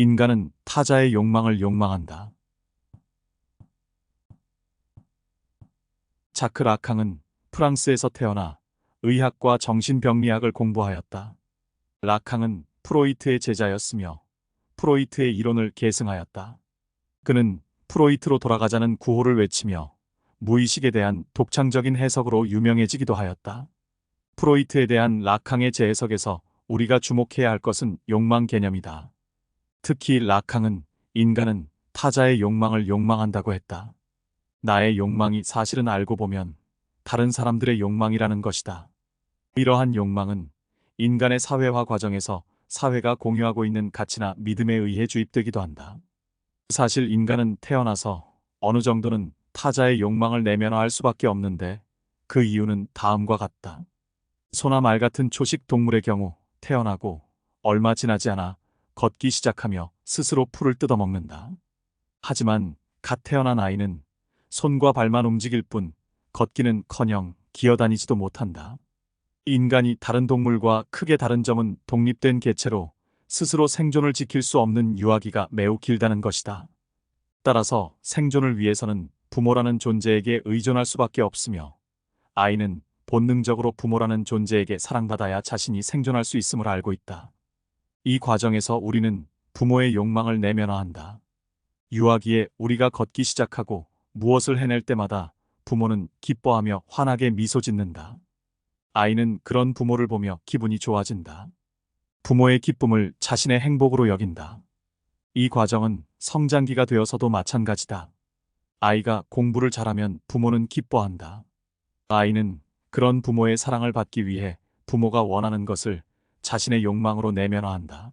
인간은 타자의 욕망을 욕망한다. 자크 라캉은 프랑스에서 태어나 의학과 정신병리학을 공부하였다. 라캉은 프로이트의 제자였으며 프로이트의 이론을 계승하였다. 그는 프로이트로 돌아가자는 구호를 외치며 무의식에 대한 독창적인 해석으로 유명해지기도 하였다. 프로이트에 대한 라캉의 재해석에서 우리가 주목해야 할 것은 욕망 개념이다. 특히 라캉은 인간은 타자의 욕망을 욕망한다고 했다. 나의 욕망이 사실은 알고 보면 다른 사람들의 욕망이라는 것이다. 이러한 욕망은 인간의 사회화 과정에서 사회가 공유하고 있는 가치나 믿음에 의해 주입되기도 한다. 사실 인간은 태어나서 어느 정도는 타자의 욕망을 내면화할 수밖에 없는데 그 이유는 다음과 같다. 소나 말 같은 초식 동물의 경우 태어나고 얼마 지나지 않아 걷기 시작하며 스스로 풀을 뜯어먹는다. 하지만 갓 태어난 아이는 손과 발만 움직일 뿐 걷기는커녕 기어다니지도 못한다. 인간이 다른 동물과 크게 다른 점은 독립된 개체로 스스로 생존을 지킬 수 없는 유아기가 매우 길다는 것이다. 따라서 생존을 위해서는 부모라는 존재에게 의존할 수밖에 없으며 아이는 본능적으로 부모라는 존재에게 사랑받아야 자신이 생존할 수 있음을 알고 있다. 이 과정에서 우리는 부모의 욕망을 내면화한다. 유아기에 우리가 걷기 시작하고 무엇을 해낼 때마다 부모는 기뻐하며 환하게 미소 짓는다. 아이는 그런 부모를 보며 기분이 좋아진다. 부모의 기쁨을 자신의 행복으로 여긴다. 이 과정은 성장기가 되어서도 마찬가지다. 아이가 공부를 잘하면 부모는 기뻐한다. 아이는 그런 부모의 사랑을 받기 위해 부모가 원하는 것을 자신의 욕망으로 내면화한다.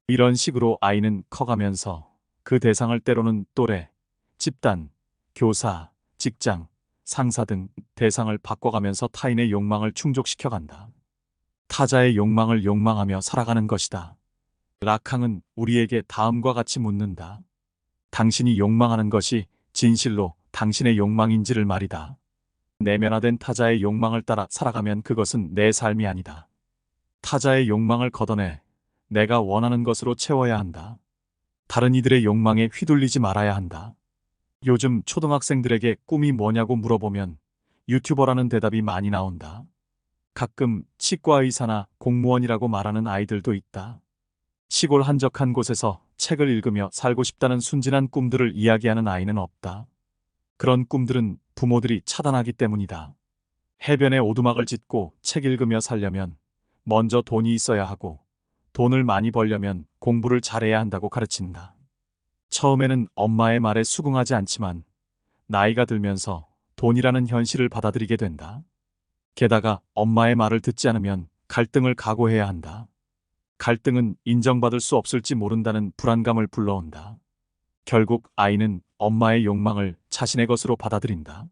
이런 식으로 아이는 커가면서 그 대상을 때로는 또래, 집단, 교사, 직장, 상사 등 대상을 바꿔가면서 타인의 욕망을 충족시켜간다. 타자의 욕망을 욕망하며 살아가는 것이다. 라캉은 우리에게 다음과 같이 묻는다. 당신이 욕망하는 것이 진실로 당신의 욕망인지를 말이다. 내면화된 타자의 욕망을 따라 살아가면 그것은 내 삶이 아니다. 타자의 욕망을 걷어내 내가 원하는 것으로 채워야 한다. 다른 이들의 욕망에 휘둘리지 말아야 한다. 요즘 초등학생들에게 꿈이 뭐냐고 물어보면 유튜버라는 대답이 많이 나온다. 가끔 치과 의사나 공무원이라고 말하는 아이들도 있다. 시골 한적한 곳에서 책을 읽으며 살고 싶다는 순진한 꿈들을 이야기하는 아이는 없다. 그런 꿈들은 부모들이 차단하기 때문이다. 해변에 오두막을 짓고 책 읽으며 살려면 먼저 돈이 있어야 하고 돈을 많이 벌려면 공부를 잘해야 한다고 가르친다. 처음에는 엄마의 말에 수긍하지 않지만 나이가 들면서 돈이라는 현실을 받아들이게 된다. 게다가 엄마의 말을 듣지 않으면 갈등을 각오해야 한다. 갈등은 인정받을 수 없을지 모른다는 불안감을 불러온다. 결국 아이는 엄마의 욕망을 자신의 것으로 받아들인다.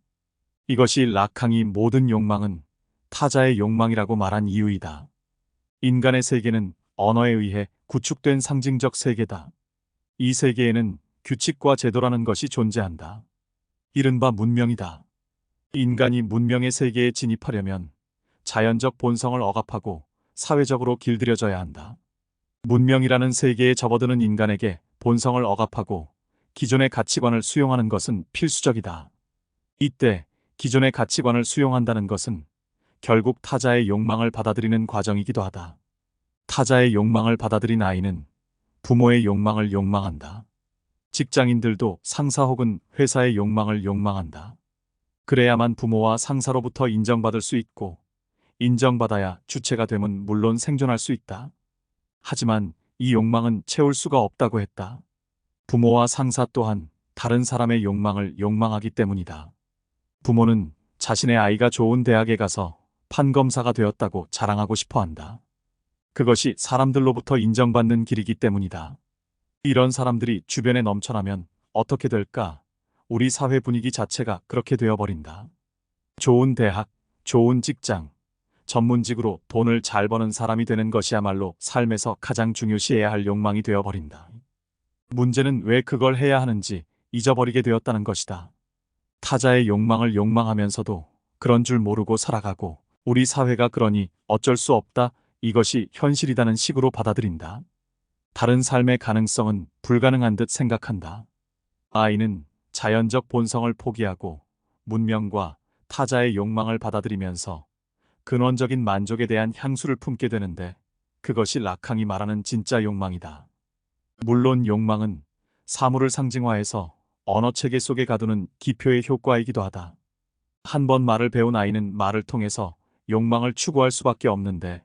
이것이 라캉이 모든 욕망은 타자의 욕망이라고 말한 이유이다. 인간의 세계는 언어에 의해 구축된 상징적 세계다. 이 세계에는 규칙과 제도라는 것이 존재한다. 이른바 문명이다. 인간이 문명의 세계에 진입하려면 자연적 본성을 억압하고 사회적으로 길들여져야 한다. 문명이라는 세계에 접어드는 인간에게 본성을 억압하고 기존의 가치관을 수용하는 것은 필수적이다. 이때 기존의 가치관을 수용한다는 것은 결국 타자의 욕망을 받아들이는 과정이기도 하다. 타자의 욕망을 받아들인 아이는 부모의 욕망을 욕망한다. 직장인들도 상사 혹은 회사의 욕망을 욕망한다. 그래야만 부모와 상사로부터 인정받을 수 있고 인정받아야 주체가 되면 물론 생존할 수 있다. 하지만 이 욕망은 채울 수가 없다고 했다. 부모와 상사 또한 다른 사람의 욕망을 욕망하기 때문이다. 부모는 자신의 아이가 좋은 대학에 가서 판검사가 되었다고 자랑하고 싶어 한다. 그것이 사람들로부터 인정받는 길이기 때문이다. 이런 사람들이 주변에 넘쳐나면 어떻게 될까? 우리 사회 분위기 자체가 그렇게 되어버린다. 좋은 대학, 좋은 직장, 전문직으로 돈을 잘 버는 사람이 되는 것이야말로 삶에서 가장 중요시해야 할 욕망이 되어버린다. 문제는 왜 그걸 해야 하는지 잊어버리게 되었다는 것이다. 타자의 욕망을 욕망하면서도 그런 줄 모르고 살아가고 우리 사회가 그러니 어쩔 수 없다. 이것이 현실이라는 식으로 받아들인다. 다른 삶의 가능성은 불가능한 듯 생각한다. 아이는 자연적 본성을 포기하고 문명과 타자의 욕망을 받아들이면서 근원적인 만족에 대한 향수를 품게 되는데, 그것이 라캉이 말하는 진짜 욕망이다. 물론 욕망은 사물을 상징화해서 언어 체계 속에 가두는 기표의 효과이기도 하다. 한 번 말을 배운 아이는 말을 통해서 욕망을 추구할 수밖에 없는데,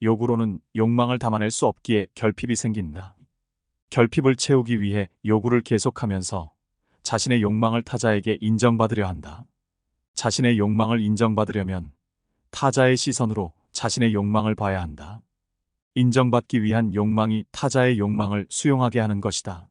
요구로는 욕망을 담아낼 수 없기에 결핍이 생긴다. 결핍을 채우기 위해 요구를 계속하면서 자신의 욕망을 타자에게 인정받으려 한다. 자신의 욕망을 인정받으려면 타자의 시선으로 자신의 욕망을 봐야 한다. 인정받기 위한 욕망이 타자의 욕망을 수용하게 하는 것이다.